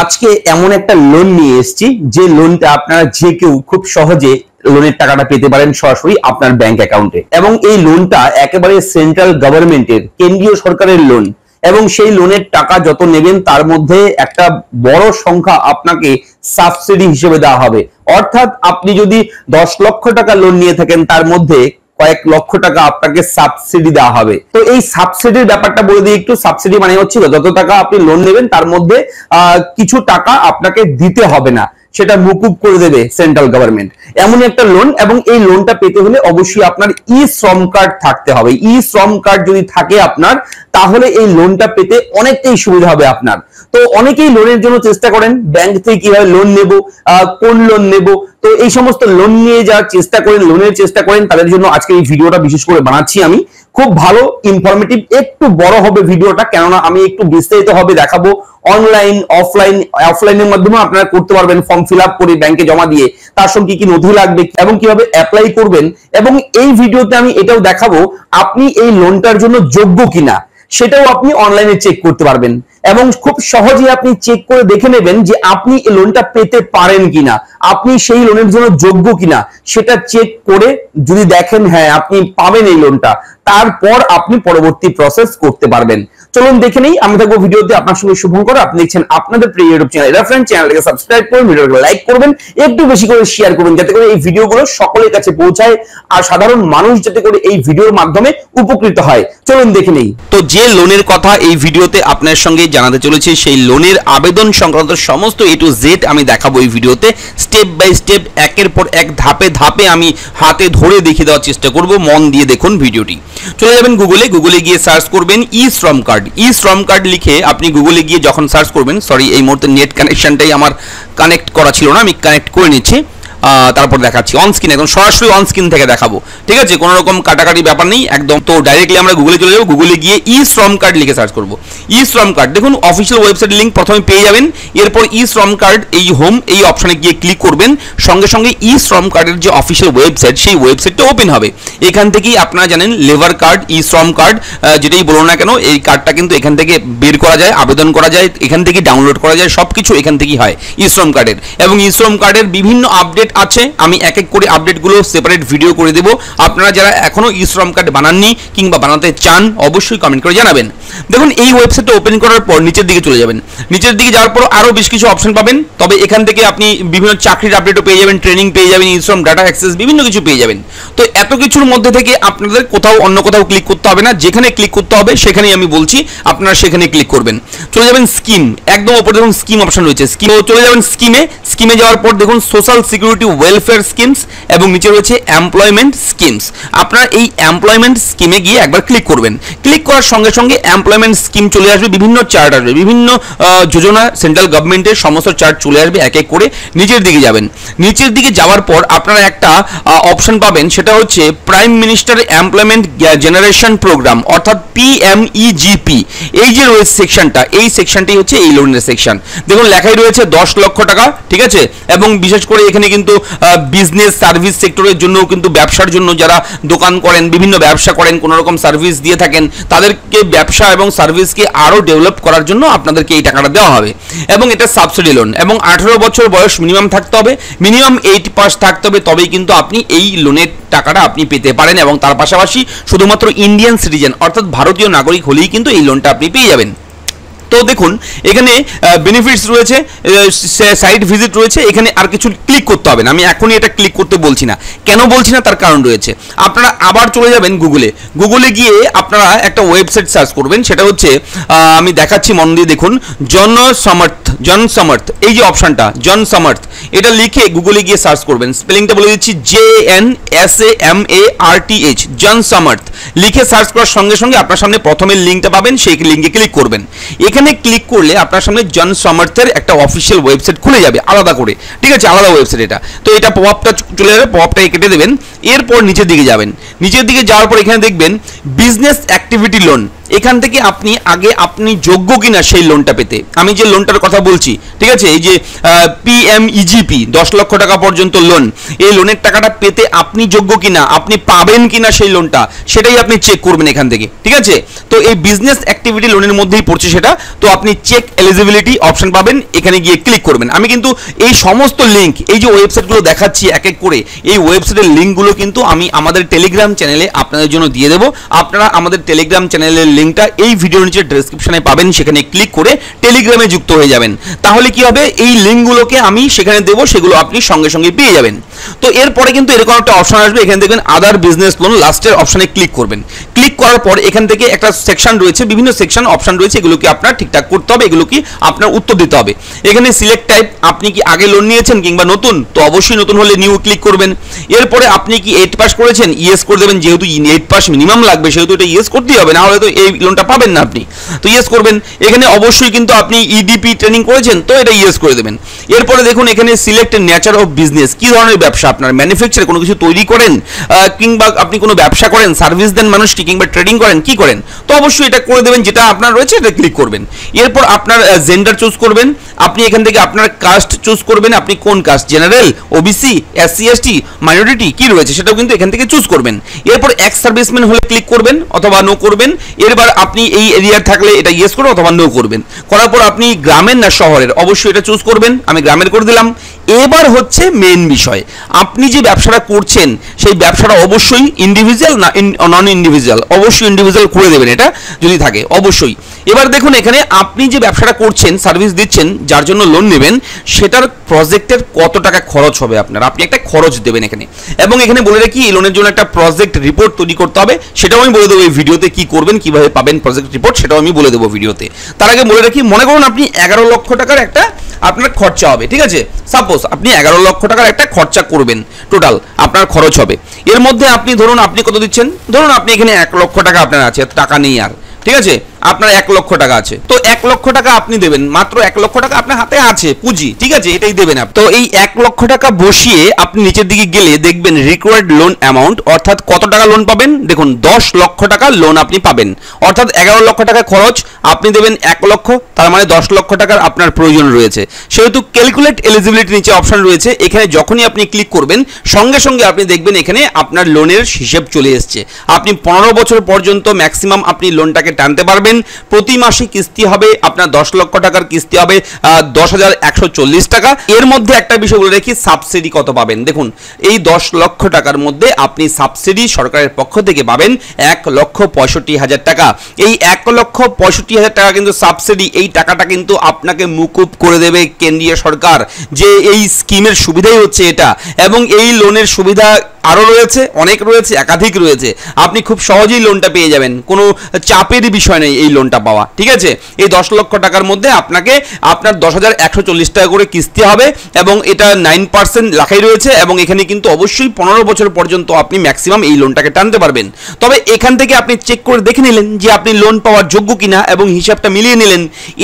আজকে এমন একটা লোন নিয়ে এসেছি যে লোনটা আপনারা যে কেউ খুব সহজে লোনের টাকাটা পেতে পারেন সরাসরি আপনার ব্যাংক অ্যাকাউন্টে। এবং এই লোনটা একেবারে সেন্ট্রাল গভর্নমেন্টের, কেন্দ্রীয় সরকারের লোন। এবং সেই লোনের টাকা যত নেবেন তার মধ্যে একটা বড় সংখ্যা আপনাকে সাবসিডি হিসেবে দেওয়া হবে। অর্থাৎ আপনি যদি 10 লক্ষ টাকা লোন নিয়ে থাকেন তার মধ্যে কয়েক লক্ষ টাকা আপনাকে সাবসিডি দেওয়া হবে। তো এই সাবসিডির ব্যাপারটা বলে দিই একটু। সাবসিডি মানে হচ্ছে যত টাকা আপনি লোন নেবেন তার মধ্যে কিছু টাকা আপনাকে দিতে হবে না, সেটা মুকুব করে দেবে সেন্ট্রাল গভর্নমেন্ট। এমন একটা লোন। এবং এই লোনটা পেতে হলে অবশ্যই আপনার ই শ্রম কার্ড থাকতে হবে। ই শ্রম কার্ড যদি থাকে আপনার, তাহলে এই লোনটা পেতে অনেকটাই সুবিধা হবে আপনার। তো অনেকেই লোনের জন্য চেষ্টা করেন, ব্যাংক থেকে কিভাবে লোন নেব, কোন লোন নেব। তো এই সমস্ত লোন নিয়ে যাওয়ার চেষ্টা করেন, লোনের চেষ্টা করেন, তাদের জন্য আজকে এই ভিডিওটা বিশেষ করে বানাচ্ছি আমি। খুব ভালো ইনফরমেটিভ, একটু বড় হবে ভিডিওটা, কেননা আমি একটু বিস্তারিত ভাবে দেখাবো। অনলাইন অফলাইনের মাধ্যমে আপনারা করতে পারবেন, ফর্ম ফিল আপ করে ব্যাংকে জমা দিয়ে তার সঙ্গে কি নথি লাগবে এবং কিভাবে অ্যাপ্লাই করবেন। এবং এই ভিডিওতে আমি এটাও দেখাবো আপনি এই লোনটার জন্য যোগ্য কিনা, সেটাও আপনি অনলাইনে চেক করতে পারবেন। এবং খুব সহজে আপনি চেক করে দেখে নেবেন যে আপনি এই লোনটা পেতে পারেন কিনা, আপনি সেই লোনের জন্য যোগ্য কিনা। সেটা চেক করে যদি দেখেন হ্যাঁ আপনি পাবেন এই লোনটা, তারপর আপনি পরবর্তী প্রসেস করতে পারবেন। চলুন দেখে নেই। আমি থাকবো ভিডিওতে, আপনার সঙ্গে শুভঙ্কর। আপনি দেখছেন আপনাদের প্রিয় ইউটিউব চ্যানেল রেফারেন্স। চ্যানেলটাকে সাবস্ক্রাইব করুন, ভিডিওটাকে লাইক করবেন, একটু বেশি করে শেয়ার করবেন, যাতে করে এই ভিডিওগুলো সকলের কাছে পৌঁছায় আর সাধারণ মানুষ যাতে করে এই ভিডিওর মাধ্যমে উপকৃত হয়। চলুন দেখে নেই। তো যে লোনের কথা এই ভিডিওতে আপনার সঙ্গে জানাতে চলেছে, সেই লোনের আবেদন সংক্রান্ত সমস্ত এ টু জেড আমি দেখাবো এই ভিডিওতে। স্টেপ বাই স্টেপ, একের পর এক, ধাপে ধাপে আমি হাতে ধরে দেখিয়ে দেওয়ার চেষ্টা করব। মন দিয়ে দেখুন ভিডিওটি। চলে যাবেন গুগলে গিয়ে সার্চ করবেন ই শ্রম কার্ড। ই শ্রম কার্ড লিখে আপনি গুগলে গিয়ে যখন সার্চ করবেন, সরি এই মুহূর্তে নেট কানেকশনটাই আমার কানেক্ট করা ছিল না, আমি কানেক্ট করে নিচ্ছি, তারপর দেখাচ্ছি অন স্ক্রিন। এখন সরাসরি অন স্ক্রিন থেকে দেখাবো, ঠিক আছে? কোনো রকম কাটাকাটি ব্যাপার নেই একদম। তো ডাইরেক্টলি আমরা গুগলে চলে যাবো। গুগলে গিয়ে ই শ্রম কার্ড লিখে সার্চ করবো। ই শ্রম কার্ড দেখুন, অফিসিয়াল ওয়েবসাইট লিঙ্ক প্রথমে পেয়ে যাবেন। এরপর ই শ্রম কার্ড এই হোম এই অপশনে গিয়ে ক্লিক করবেন, সঙ্গে সঙ্গে ই শ্রম কার্ডের যে অফিসিয়াল ওয়েবসাইট সেই ওয়েবসাইটটা ওপেন হবে। এখান থেকেই আপনারা জানেন লেবার কার্ড, ই শ্রম কার্ড যেটাই বলুন না কেন, এই কার্ডটা কিন্তু এখান থেকে বের করা যায়, আবেদন করা যায়, এখান থেকে ডাউনলোড করা যায়, সব কিছু এখান থেকেই হয় ই শ্রম কার্ডের। এবং ই শ্রম কার্ডের বিভিন্ন আপডেট আছে, আমি এক এক করে আপডেটগুলো সেপারেট ভিডিও করে দেবো। আপনারা যারা এখনো ই শ্রম কার্ড বানাননি কিংবা বানাতে চান অবশ্যই কমেন্ট করে জানাবেন। দেখুন এই ওয়েবসাইটটা ওপেন করার পর নিচের দিকে চলে যাবেন। নিচের দিকে যাওয়ার পর আরও বেশ কিছু অপশন পাবেন। তবে এখান থেকে আপনি বিভিন্ন চাকরির আপডেটও পেয়ে যাবেন, ট্রেনিং পেয়ে যাবেন, ই শ্রম ডাটা অ্যাক্সেস বিভিন্ন কিছু পেয়ে যাবেন। তো এত কিছুর মধ্যে থেকে আপনাদের কোথাও অন্য কোথাও ক্লিক করতে হবে না, যেখানে ক্লিক করতে হবে সেখানেই আমি বলছি, আপনারা সেখানে ক্লিক করবেন। চলে যাবেন স্কিম, একদম ওপরে দেখুন স্কিম অপশন রয়েছে। স্কিম চলে যাবেন স্কিমে যাওয়ার পর দেখুন সোশ্যাল সিকিউরিটি ওয়েলফেয়ার স্কিমস এবং নিচে রয়েছে এমপ্লয়মেন্ট স্কিমস। আপনারা এই এমপ্লয়মেন্ট স্কিমে গিয়ে একবার ক্লিক করবেন। ক্লিক করার সঙ্গে সঙ্গে এমপ্লয়মেন্ট স্কিম চলে আসবে, বিভিন্ন চার্ট আসবে, বিভিন্ন যোজনা সেন্ট্রাল গভর্নমেন্টের সমস্ত চার্ট চলে আসবে। এক এক করে নিচের দিকে যাবেন। নিচের দিকে যাওয়ার পর আপনারা একটা অপশন পাবেন, সেটা হচ্ছে prime minister employment generation programme, অর্থাৎ PMEGP। এই যে রয়েছে সেকশনটা, এই সেকশনটাই হচ্ছে এই লোনের সেকশন। দেখুন লেখাই রয়েছে 10 লক্ষ টাকা, ঠিক আছে? এবং বিশেষ করে এখানে কিন্তু বিজনেস সার্ভিস সেক্টরের জন্য, কিন্তু ব্যবসার জন্য যারা দোকান করেন, বিভিন্ন ব্যবসা করেন, কোনো রকম সার্ভিস দিয়ে থাকেন, তাদেরকে ব্যবসা এবং সার্ভিসকে আরও ডেভেলপ করার জন্য আপনাদেরকে এই টাকাটা দেওয়া হবে। এবং এটা সাবসিডি লোন। এবং 18 বছর বয়স মিনিমাম থাকতে হবে, মিনিমাম 8 পাস থাকতে হবে, তবেই কিন্তু আপনি এই লোনের টাকাটা আপনি পেতে পারেন। এবং তার পাশাপাশি শুধুমাত্র ইন্ডিয়ান সিটিজেন অর্থাৎ ভারতীয় নাগরিক হলেই কিন্তু এই লোনটা আপনি পেয়ে যাবেন। তো দেখুন এখানে বেনিফিটস রয়েছে, সাইট ভিজিট রয়েছে, এখানে আর কিছু ক্লিক করতে হবে না। আমি এখনই এটা ক্লিক করতে বলছি না। কেন বলছি না তার কারণ রয়েছে। আপনারা আবার চলে যাবেন গুগলে গিয়ে আপনারা একটা ওয়েবসাইট সার্চ করবেন, সেটা হচ্ছে আমি দেখাচ্ছি, মন দিয়ে দেখুন, জনসমর্থ, এই যে অপশনটা জনসমর্থ, এটা লিখে গুগলে গিয়ে সার্চ করবেন। স্পেলিংটা বলে দিচ্ছি, JNSAMARTH, জনসমর্থ লিখে সার্চ করার সঙ্গে সঙ্গে আপনার সামনে প্রথমের লিঙ্কটা পাবেন, সেই লিঙ্কে ক্লিক করবেন। এখানে ক্লিক করলে আপনার সামনে জনসমর্থের একটা অফিসিয়াল ওয়েবসাইট খুলে যাবে আলাদা করে, ঠিক আছে? আলাদা ওয়েবসাইট এটা। তো এটা পপআপটা চলে যাবে, পপআপটাকে কেটে দেবেন। এরপর নিচের দিকে যাবেন। নিচের দিকে যাওয়ার পর এখানে দেখবেন বিজনেস অ্যাক্টিভিটি লোন, এখান থেকে আপনি আগে আপনি যোগ্য কিনা সেই লোনটা পেতে, আমি যে লোনটার কথা বলছি, ঠিক আছে, এই যে PMEGP 10 লক্ষ টাকা পর্যন্ত লোন, এই লোনের টাকাটা পেতে আপনি যোগ্য কিনা, আপনি পাবেন কিনা সেই লোনটা, সেটাই আপনি চেক করবেন এখান থেকে, ঠিক আছে। তো এই বিজনেস অ্যাক্টিভিটি লোনের মধ্যেই পড়ছে সেটা, তো আপনি চেক এলিজিবিলিটি অপশন পাবেন, এখানে গিয়ে ক্লিক করবেন। আমি কিন্তু এই সমস্ত লিঙ্ক, এই যে ওয়েবসাইটগুলো দেখাচ্ছি এক এক করে, এই ওয়েবসাইটের লিঙ্কগুলো কিন্তু আমি আমাদের টেলিগ্রাম চ্যানেলে আপনাদের জন্য দিয়ে দেবো। আপনারা আমাদের টেলিগ্রাম চ্যানেলের লিঙ্কটা এই ভিডিওর নিচে ডেসক্রিপশনে পাবেন, সেখানে ক্লিক করে টেলিগ্রামে যুক্ত হয়ে যাবেন। তাহলে কি হবে, এই লিঙ্কগুলোকে আমি সেখানে দেবো, সেগুলো আপনি সঙ্গে সঙ্গে পেয়ে যাবেন। তো এরপরে কিন্তু এরকম একটা অপশন আসবে, এখানে দেখবেন আদার বিজনেস লোন, লাস্টের অপশনে ক্লিক করবেন। ক্লিক করার পর এখান থেকে একটা সেকশন রয়েছে, বিভিন্ন সেকশন অপশন রয়েছে, এগুলোকে আপনার ঠিকঠাক করতে হবে, এগুলো কি আপনার উত্তর দিতে হবে। এখানে সিলেক্ট টাইপ, আপনি কি আগে লোন নিয়েছেন কিংবা নতুন, তো অবশ্যই নতুন হলে নিউ ক্লিক করবেন। এরপরে আপনি কি 8 পাস করেছেন, ইয়েস করে দেবেন, যেহেতু 8 পাস মিনিমাম লাগবে সেহেতু এটা ইয়েস করতেই হবে, না হলে তো এই লোনটা পাবেন না আপনি, তো ইয়েস করবেন। এখানে অবশ্যই কিন্তু আপনি EDP ট্রেনিং করেছেন, তো এটা ইয়েস করে দেবেন। এরপরে দেখুন এখানে সিলেক্ট নেচার অফ বিজনেস, কি ধরনের ব্যবসা আপনার, ম্যানুফ্যাকচার কোনো কিছু তৈরি করেন কিংবা আপনি কোনো ব্যবসা করেন, সার্ভিস দেন মানুষকে কিংবা ট্রেডিং করেন, কি করেন, তো অবশ্যই এটা করে দেবেন, যেটা আপনার রয়েছে এটা ক্লিক করবেন। এরপর আপনার জেন্ডার চুজ করবেন, আপনি এখান থেকে আপনার কাস্ট চুজ করবেন, আপনি কোন caste, general, OBC, SC ST, minority কি রয়েছে সেটাও কিন্তু এখান থেকে চুজ করবেন। এরপর এক্স সার্ভিসম্যান হলে ক্লিক করবেন অথবা নো করবেন। এরপর আপনি এই এরিয়ার থাকলে এটা ইয়েস করবেন অথবা নো করবেন। করার পর আপনি গ্রামের না শহরের, অবশ্যই এটা চুজ করবেন, আমি গ্রামের করে দিলাম। এবার হচ্ছে মেন বিষয়, আপনি যে ব্যবসাটা করছেন সেই ব্যবসাটা অবশ্যই ইন্ডিভিজুয়াল না নন ইন্ডিভিজুয়াল, অবশ্যই ইন্ডিভিজুয়াল করে দেবেন এটা যদি থাকে অবশ্যই। এবার দেখুন এখানে আপনি যে ব্যবসাটা করছেন, সার্ভিস দিচ্ছেন, যার জন্য লোন নেবেন, সেটার প্রজেক্টের কত টাকা খরচ হবে আপনার, আপনি একটা খরচ দেবেন এখানে। এবং এখানে বলে রাখি এই লোনের জন্য একটা প্রজেক্ট রিপোর্ট তৈরি করতে হবে, সেটাও আমি বলে দেবো এই ভিডিওতে, কি করবেন কিভাবে পাবেন প্রজেক্ট রিপোর্ট সেটাও আমি বলে দেবো ভিডিওতে। তার আগে বলে রাখি, মনে করুন আপনি 11 লক্ষ টাকার একটা আপনার খরচা হবে, ঠিক আছে, সাপোজ আপনি 11 লক্ষ টাকার একটা খরচা করবেন, টোটাল আপনার খরচ হবে। এর মধ্যে আপনি ধরুন আপনি কত দিচ্ছেন, ধরুন আপনি এখানে 1 লক্ষ টাকা আপনার আছে, টাকা নেই আর, ঠিক আছে, আপনার 1 লক্ষ টাকা আছে, তো 1 লক্ষ টাকা আপনি দেবেন, মাত্র 1 লক্ষ টাকা আপনার হাতে আছে পুঁজি, ঠিক আছে, এটাই দেবেন আপনি। তো এই 1 লক্ষ টাকা বসিয়ে আপনি নিচের দিকে গেলে দেখবেন রিকোয়ার্ড লোন অ্যামাউন্ট, অর্থাৎ কত টাকা লোন পাবেন, দেখুন 10 লক্ষ টাকা লোন আপনি পাবেন, অর্থাৎ 11 লক্ষ টাকা খরচ, আপনি দেবেন 1 লক্ষ, তার মানে 10 লক্ষ টাকার আপনার প্রয়োজন রয়েছে। সেহেতু ক্যালকুলেট এলিজিবিলিটি নিচে অপশন রয়েছে, এখানে যখনই আপনি ক্লিক করবেন সঙ্গে সঙ্গে আপনি দেখবেন এখানে আপনার লোনের হিসেব চলে এসছে। আপনি 15 বছর পর্যন্ত ম্যাক্সিমাম আপনি লোনটাকে টানতে পারবেন। প্রতি মাসে কিস্তি হবে আপনার 10 লক্ষ টাকার কিস্তি হবে 10,140 টাকা। এর মধ্যে একটা বিষয় বলে রাখি, সাবসিডি কত পাবেন, দেখুন এই 10 লক্ষ টাকার মধ্যে আপনি সাবসিডি সরকারের পক্ষ থেকে পাবেন 1,65,000 টাকা। এই 1,65,000 টাকা কিন্তু সাবসিডি, এই টাকাটা কিন্তু আপনাকে মুকুব করে দেবে কেন্দ্রীয় সরকার, যে এই স্কিমের সুবিধাই হচ্ছে এটা। এবং এই লোনের সুবিধা আরও রয়েছে, অনেক রয়েছে, একাধিক রয়েছে, আপনি খুব সহজেই লোনটা পেয়ে যাবেন, কোনো চাপেরই বিষয় নেই এই লোনটা পাওয়া, ঠিক আছে। এই 10 লক্ষ টাকার মধ্যে আপনাকে আপনার 10,140 টাকা করে কিস্তি হবে এবং এটা 9% লেখাই রয়েছে। এবং এখানে কিন্তু অবশ্যই 15 বছর পর্যন্ত আপনি ম্যাক্সিমাম এই লোনটাকে টানতে পারবেন। তবে এখান থেকে আপনি চেক করে দেখে নিলেন যে আপনি লোন পাওয়ার যোগ্য কিনা এবং হিসাবটা মিলিয়ে নিলেন।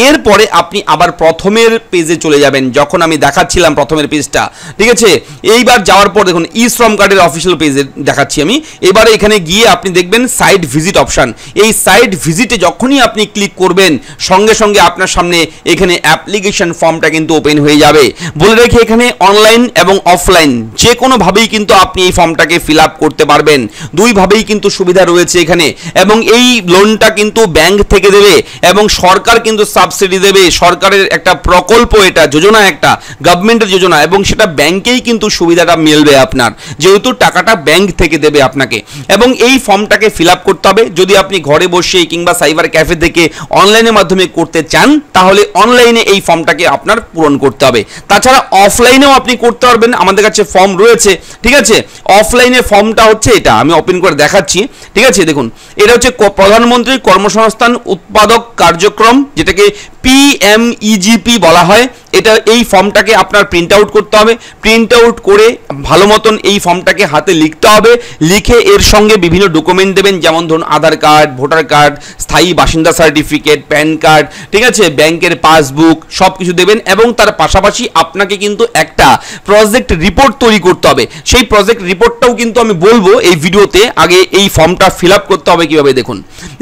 এরপরে আপনি আবার প্রথমের পেজে চলে যাবেন, যখন আমি দেখাচ্ছিলাম প্রথমের পেজটা, ঠিক আছে। এইবার যাওয়ার পর দেখুন ই শ্রম কার্ডের অফিসিয়াল পেজে দেখাচ্ছি আমি। এবারে এখানে গিয়ে আপনি দেখবেন সাইট ভিজিট অপশন, এই সাইট ভিজিটে যখনই আপনি ক্লিক করবেন সঙ্গে সঙ্গে আপনার সামনে এখানে অ্যাপ্লিকেশন ফর্মটা কিন্তু ওপেন হয়ে যাবে। বলে রেখে এখানে অনলাইন এবং অফলাইন যে কোনোভাবেই কিন্তু আপনি এই ফর্মটাকে ফিল আপ করতে পারবেন, দুইভাবেই কিন্তু সুবিধা রয়েছে এখানে। এবং এই লোনটা কিন্তু ব্যাংক থেকে দেবে এবং সরকার কিন্তু সাবসিডি দেবে, সরকারের একটা প্রকল্প, এটা যোজনা, একটা গভর্নমেন্টের যোজনা, এবং সেটা ব্যাংকেই কিন্তু সুবিধাটা মিলবে আপনার, যেহেতু টাকাটা ব্যাংক থেকে দেবে আপনাকে। এবং এই ফর্মটাকে ফিল আপ করতে হবে। যদি আপনি ঘরে বসে কিংবা সাইবার ক্যাফে থেকে অনলাইনের মাধ্যমে করতে চান তাহলে অনলাইনে এই ফর্মটাকে আপনার পূরণ করতে হবে। তাছাড়া অফলাইনেও আপনি করতে পারবেন, আমাদের কাছে ফর্ম রয়েছে, ঠিক আছে। অফলাইনে ফর্মটা হচ্ছে এটা, আমি ওপেন করে দেখাচ্ছি, ঠিক আছে। দেখুন এটা হচ্ছে প্রধানমন্ত্রী কর্মসংস্থান উৎপাদক কার্যক্রম, যেটাকে PMEGP বলা হয়। এটা এই ফর্মটাকে আপনার প্রিন্ট আউট করতে হবে। প্রিন্ট আউট করে ভালো মতন এই ফর্মটাকে আপনাকে হাতে লিখতে হবে, লিখে এর সঙ্গে বিভিন্ন ডকুমেন্ট দেবেন, যেমন ধরুন আধার কার্ড, ভোটার কার্ড, স্থায়ী বাসিন্দা সার্টিফিকেট, প্যান কার্ড, ঠিক আছে, ব্যাংকের পাসবুক, সব কিছু দেবেন। এবং তার পাশাপাশি আপনাকে কিন্তু একটা প্রজেক্ট রিপোর্ট তৈরি করতে হবে। সেই প্রজেক্ট রিপোর্টটাও কিন্তু আমি বলবো এই ভিডিওতে। আগে এই ফর্মটা ফিল আপ করতে হবে কিভাবে দেখুন।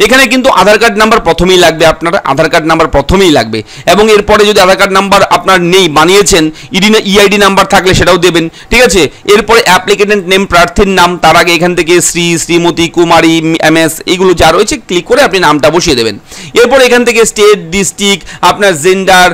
এখানে কিন্তু আধার কার্ড নাম্বার প্রথমেই লাগবে, আপনার আধার কার্ড নাম্বার প্রথমেই লাগবে। এবং এরপরে যদি আধার কার্ড নাম্বার আপনার নেই, বানিয়েছেন, ইআইডি নাম্বার থাকলে সেটাও দেবেন, ঠিক আছে। এরপরে অ্যাপ্লিকেন্ট নেম, প্রার্থীর নাম, তার আগে এখান থেকে শ্রী, শ্রীমতী, কুমারী, এমএস এগুলো যা রয়েছে ক্লিক করে আপনি নামটা বসিয়ে দেবেন। এরপর এখান থেকে স্টেট, ডিস্ট্রিক্ট, আপনার gender,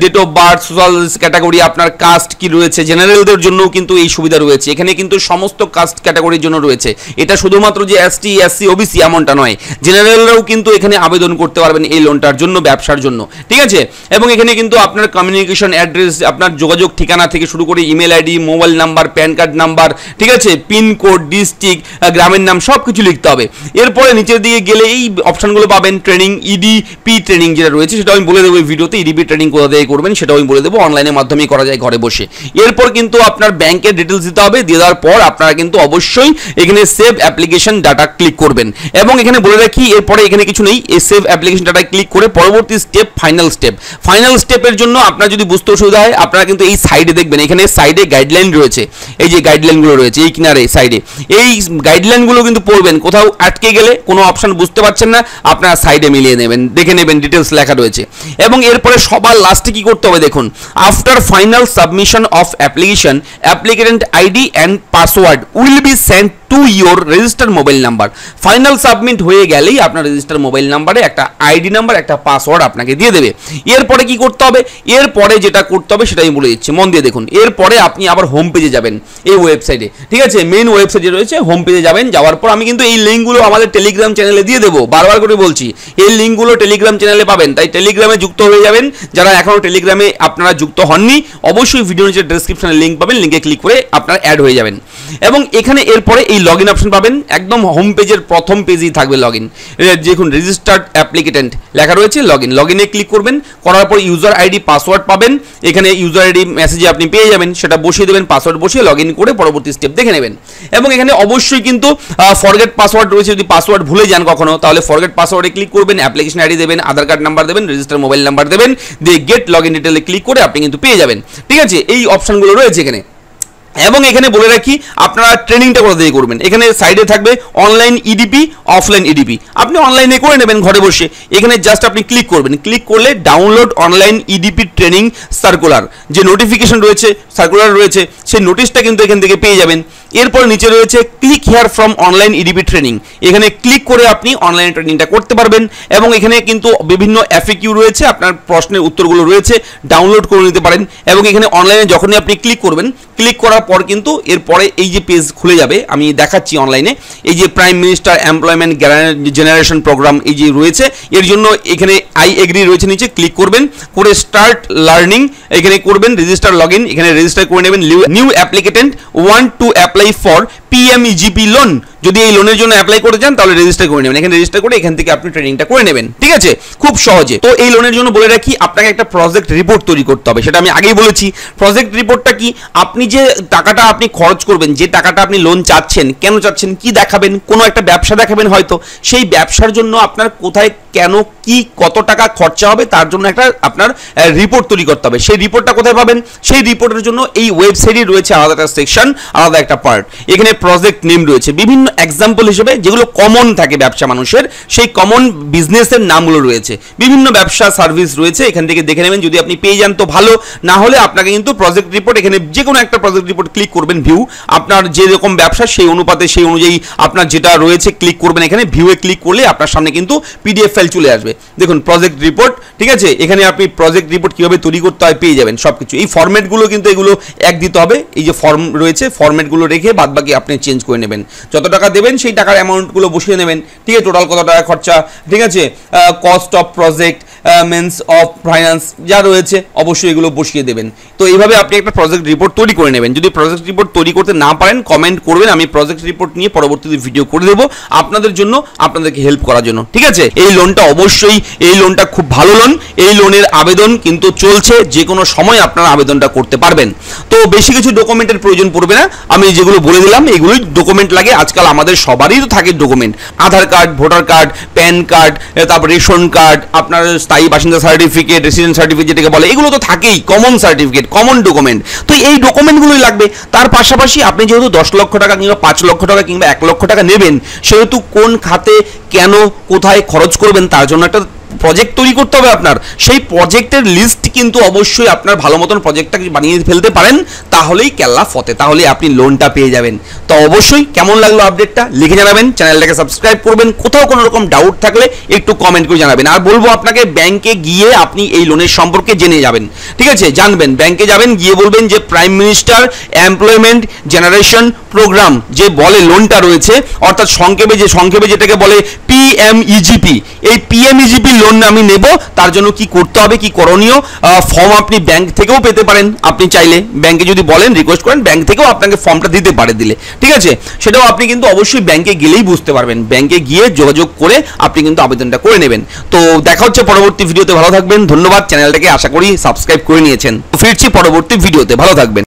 date of birth, social category, আপনার কাস্ট কি রয়েছে, জেনারেলদের জন্যও কিন্তু এই সুবিধা রয়েছে। এখানে কিন্তু সমস্ত কাস্ট ক্যাটাগরির জন্য রয়েছে। এটা শুধুমাত্র যে এসটি, এসসি, ওবিসি এমনটা নয়, জেনারেলরাও কিন্তু এখানে আবেদন করতে পারবেন এই লোনটার জন্য, ব্যবসার জন্য, ঠিক আছে। এবং এখানে কিন্তু আপনার কমিউনিকেশন অ্যাড্রেস, আপনার যোগাযোগ ঠিকানা থেকে শুরু করে email ID, mobile number, pan card number, ঠিক আছে, পিনকোড, ডিস্ট্রিক্ট, গ্রামের নাম সব কিছু লিখতে হবে। এরপরে নিচের দিকে গেলে এই অপশনগুলো পাবেন। ট্রেনিং, ইডিপি ট্রেনিং যেটা রয়েছে সেটা আমি বলে দেবো এই ভিডিওতে। ইডিপি ট্রেনিং কোথা থেকে করবেন সেটাও আমি বলে দেবো, অনলাইনের মাধ্যমেই করা যায় ঘরে বসে। এরপর কিন্তু আপনার ব্যাংকের ডিটেলস দিতে হবে। দিয়ে দেওয়ার পর আপনারা কিন্তু অবশ্যই এখানে সেভ অ্যাপ্লিকেশন ডাটা ক্লিক করবেন। এবং এখানে বলে রাখি এরপরে এখানে কিছু নেই, এই সেভ অ্যাপ্লিকেশন ডাটা ক্লিক করে পরবর্তী স্টেপ ফাইনাল স্টেপ। ফাইনাল স্টেপের জন্য আপনার যদি বুঝতে অসুবিধা হয়, আপনারা কিন্তু এই সাইডে দেখবেন, এখানে সাইডে গাইডলাইন রয়েছে, এই যে গাইডলাইনগুলো রয়েছে এই কিনারে সাইডে, এই গাইডলাইনগুলো কিন্তু পড়বেন। কোথাও আটকে গেলে কোনো অপশন বুঝতে পারছেন না, আপনারা সাইডে মিলিয়ে নেবেন, দেখে নেবেন ডিটেলস লেখা রয়েছে। এবং এরপরে সবার লাস্টে কি করতে হবে দেখুন, after final submission of application, applicant ID and password will be sent to your registered mobile number. Final submit হয়ে গেলেই আপনার রেজিস্টার্ড মোবাইল নাম্বারে একটা আইডি নাম্বার, একটা পাসওয়ার্ড আপনাকে দিয়ে দেবে। এরপরে কি করতে হবে, এরপরে যেটা করতে হবে সেটাই বলে দিচ্ছি, মন দিয়ে দেখুন। এরপরে আপনি আবার হোম পেজে যাবেন, এই ওয়েবসাইটে, ঠিক আছে, মেইন ওয়েবসাইটে রয়েছে, হোম পেজে যাবেন। যাওয়ার পর আমি কিন্তু এই লিঙ্কগুলো আমাদের টেলিগ্রাম চ্যানেলে দিয়ে দেবো, বারবার করে বলছি, এই লিঙ্কগুলো টেলিগ্রাম চ্যানেলে পাবেন, তাই টেলিগ্রামে যুক্ত হয়ে যাবেন। যারা এখনও টেলিগ্রামে আপনারা যুক্ত হননি, অবশ্যই ভিডিও নিচে ডেসক্রিপশনে লিঙ্ক পাবেন, লিঙ্কে ক্লিক করে আপনারা অ্যাড হয়ে যাবেন। এবং এখানে এরপরে এই লগ ইন অপশন পাবেন, একদম হোম পেজের প্রথম পেজেই থাকবে লগ ইন। দেখুন রেজিস্টার্ড অ্যাপ্লিকেন্ট লেখা রয়েছে, লগ ইন, লগ ইনে ক্লিক করবেন। করার পর ইউজার আইডি, পাসওয়ার্ড পাবেন। এখানে ইউজার আইডি মেসেজে আপনি পেয়ে যাবেন, সেটা বসিয়ে দেবেন, পাসওয়ার্ড বসিয়ে লগ ইন করে পরবর্তী স্টেপ দেখে নেবেন। এবং এখানে অবশ্যই কিন্তু ফরগেট পাসওয়ার্ড রয়েছে, যদি পাসওয়ার্ড ভুলে যান কখনো তাহলে ফরগেট পাসওয়ার্ডে ক্লিক করবেন, অ্যাপ্লিকেশন আইডি দেবেন, আধার কার্ড নাম্বার দেবেন, রেজিস্টার মোবাইল নাম্বার দেবেন, দিয়ে গেট লগ ইন ডিটেলে ক্লিক করে আপনি কিন্তু পেয়ে যাবেন, ঠিক আছে। এই অপশনগুলো রয়েছে এখানে। এবং এখানে বলে রাখি আপনারা ট্রেনিংটা কোথা থেকে করবেন, এখানে সাইডে থাকবে অনলাইন ইডিপি, অফলাইন ইডিপি। আপনি অনলাইনে করে নেবেন ঘরে বসে, এখানে জাস্ট আপনি ক্লিক করবেন, ক্লিক করলে download online EDP training circular, যে নোটিফিকেশন রয়েছে, সার্কুলার রয়েছে, সেই নোটিশটা কিন্তু এখান থেকে পেয়ে যাবেন। এরপর নিচে রয়েছে click here from online EDP training, এখানে ক্লিক করে আপনি অনলাইন ট্রেনিংটা করতে পারবেন। এবং এখানে কিন্তু বিভিন্ন এফএকিউ রয়েছে, আপনার প্রশ্নের উত্তরগুলো রয়েছে, ডাউনলোড করে নিতে পারেন। এবং এখানে অনলাইনে যখনই আপনি ক্লিক করবেন, ক্লিক করার পর কিন্তু এরপরে এই যে পেজ খুলে যাবে, আমি দেখাচ্ছি অনলাইনে, এই যে prime minister employment generation programme এই যে রয়েছে, এর জন্য এখানে আই এগ্রি রয়েছে, নিচে ক্লিক করবেন, করে স্টার্ট লার্নিং এখানে করবেন, রেজিস্টার লগ ইন, এখানে রেজিস্টার করে নেবেন। New applicant want to apply for PMEGP loan, যদি এই লোনের জন্য অ্যাপ্লাই করতে চান তাহলে রেজিস্টার করে নেবেন, এখানে রেজিস্টার করে এখান থেকে আপনি ট্রেনিংটা করে নেবেন, ঠিক আছে, খুব সহজে। তো এই লোনের জন্য বলে রাখি আপনাকে একটা প্রজেক্ট রিপোর্ট তৈরি করতে হবে, সেটা আমি আগেই বলেছি। প্রজেক্ট রিপোর্টটা কি, আপনি যে টাকাটা আপনি খরচ করবেন, যে টাকাটা আপনি লোন চাচ্ছেন, কেন চাচ্ছেন, কি দেখাবেন, কোনো একটা ব্যবসা দেখাবেন হয়তো, সেই ব্যবসার জন্য আপনার কোথায়, কেন, কি, কত টাকা খরচা হবে, তার জন্য একটা আপনার রিপোর্ট তৈরি করতে হবে। সেই রিপোর্টটা কোথায় পাবেন, সেই রিপোর্টের জন্য এই ওয়েবসাইটে রয়েছে আলাদা একটা সেকশন, আলাদা একটা পার্ট। এখানে প্রজেক্ট নেম রয়েছে, বিভিন্ন এক্সাম্পল হিসেবে যেগুলো কমন থাকে ব্যবসা মানুষের, সেই কমন বিজনেসের নামগুলো রয়েছে, বিভিন্ন ব্যবসা সার্ভিস রয়েছে, এখান থেকে দেখে নেবেন। যদি আপনি পেয়ে যান তো ভালো, না হলে আপনাকে কিন্তু প্রজেক্ট রিপোর্ট, এখানে যে কোনো একটা প্রজেক্ট রিপোর্ট ক্লিক করবেন, ভিউ, আপনার যেরকম ব্যবসা সেই অনুপাতে সেই অনুযায়ী আপনার যেটা রয়েছে ক্লিক করবেন, এখানে ভিউয়ে ক্লিক করলে আপনার সামনে কিন্তু পিডিএফ ফাইল চলে আসবে। দেখুন প্রজেক্ট রিপোর্ট, ঠিক আছে, এখানে আপনি প্রজেক্ট রিপোর্ট কিভাবে তৈরি করতে হয় পেয়ে যাবেন সবকিছু। এই ফরম্যাটগুলো কিন্তু এগুলো এক দিতে হবে, এই যে ফর্ম রয়েছে ফরম্যাটগুলো রেখে বাদবাকি আপনি চেঞ্জ করে নেবেন, যত টাকা দেবেন সেই টাকার অ্যামাউন্টগুলো বসিয়ে নেবেন, ঠিক আছে, টোটাল কত টাকা খরচা, ঠিক আছে, cost of project, means of finance যা রয়েছে অবশ্যই এগুলো বসিয়ে দেবেন। তো এইভাবে আপনি একটা প্রজেক্ট রিপোর্ট তৈরি করে নেবেন। যদি প্রজেক্ট রিপোর্ট তৈরি করতে না পারেন কমেন্ট করবেন, আমি প্রজেক্ট রিপোর্ট নিয়ে পরবর্তীতে ভিডিও করে দেবো আপনাদের জন্য, আপনাদেরকে হেল্প করার জন্য, ঠিক আছে। এই লোনটা অবশ্যই, এই লোনটা খুব ভালো লোন। এই লোনের আবেদন কিন্তু চলছে, যে কোনো সময় আপনারা আবেদনটা করতে পারবেন। তো বেশি কিছু ডকুমেন্টের প্রয়োজন পড়বে না, আমি যেগুলো বলে দিলাম এগুলোই ডকুমেন্ট লাগে। আজকাল আমাদের সবারই তো থাকে document, Aadhaar card, voter card, PAN card, তারপর রেশন কার্ড, আপনার স্থায়ী বাসিন্দা সার্টিফিকেট, রেসিডেন্ট সার্টিফিকেট যেটাকে বলে, এগুলো তো থাকেই, কমন সার্টিফিকেট, কমন ডকুমেন্ট। তো এই ডকুমেন্টগুলোই লাগবে। তার পাশাপাশি আপনি যেহেতু 10 লক্ষ টাকা কিংবা 5 লক্ষ টাকা কিংবা 1 লক্ষ টাকা নেবেন, সেহেতু কোন খাতে কেন কোথায় খরচ করবেন তার জন্য একটা প্রজেক্ট তৈরি করতে হবে আপনার। সেই প্রজেক্টের লিস্ট কিন্তু অবশ্যই আপনার ভালো মতন প্রজেক্টটা বানিয়ে ফেলতে পারেন, তাহলেই কেল্লা ফতে, তাহলে আপনি লোনটা পেয়ে যাবেন। তো অবশ্যই কেমন লাগলো আপডেটটা লিখে জানাবেন, চ্যানেলটাকে সাবস্ক্রাইব করবেন, কোথাও কোনো রকম ডাউট থাকলে একটু কমেন্ট করে জানাবেন। আর বলবো আপনাকে ব্যাংকে গিয়ে আপনি এই লোনের সম্পর্কে জেনে যাবেন, ঠিক আছে, জানবেন। ব্যাংকে যাবেন, গিয়ে বলবেন যে prime minister employment generation programme যে বলে লোনটা রয়েছে, অর্থাৎ সংক্ষেপে যেটাকে বলে পিএমইজিপি, এই পিএমইজিপি লোন আমি নেব, তার জন্য কি করতে হবে, কি করণীয়, ফর্ম আপনি ব্যাংক থেকেও পেতে পারেন। আপনি চাইলে ব্যাংকে যদি বলেন, রিকোয়েস্ট করেন, ব্যাংক থেকেও আপনাকে ফর্মটা দিতে পারে, দিলে ঠিক আছে। সেটাও আপনি কিন্তু অবশ্যই ব্যাংকে গেলেই বুঝতে পারবেন, ব্যাংকে গিয়ে যোগাযোগ করে আপনি কিন্তু আবেদনটা করে নেবেন। তো দেখা হচ্ছে পরবর্তী ভিডিওতে, ভালো থাকবেন, ধন্যবাদ। চ্যানেলটাকে আশা করি সাবস্ক্রাইব করে নিয়েছেন। ফিরছি পরবর্তী ভিডিওতে, ভালো থাকবেন।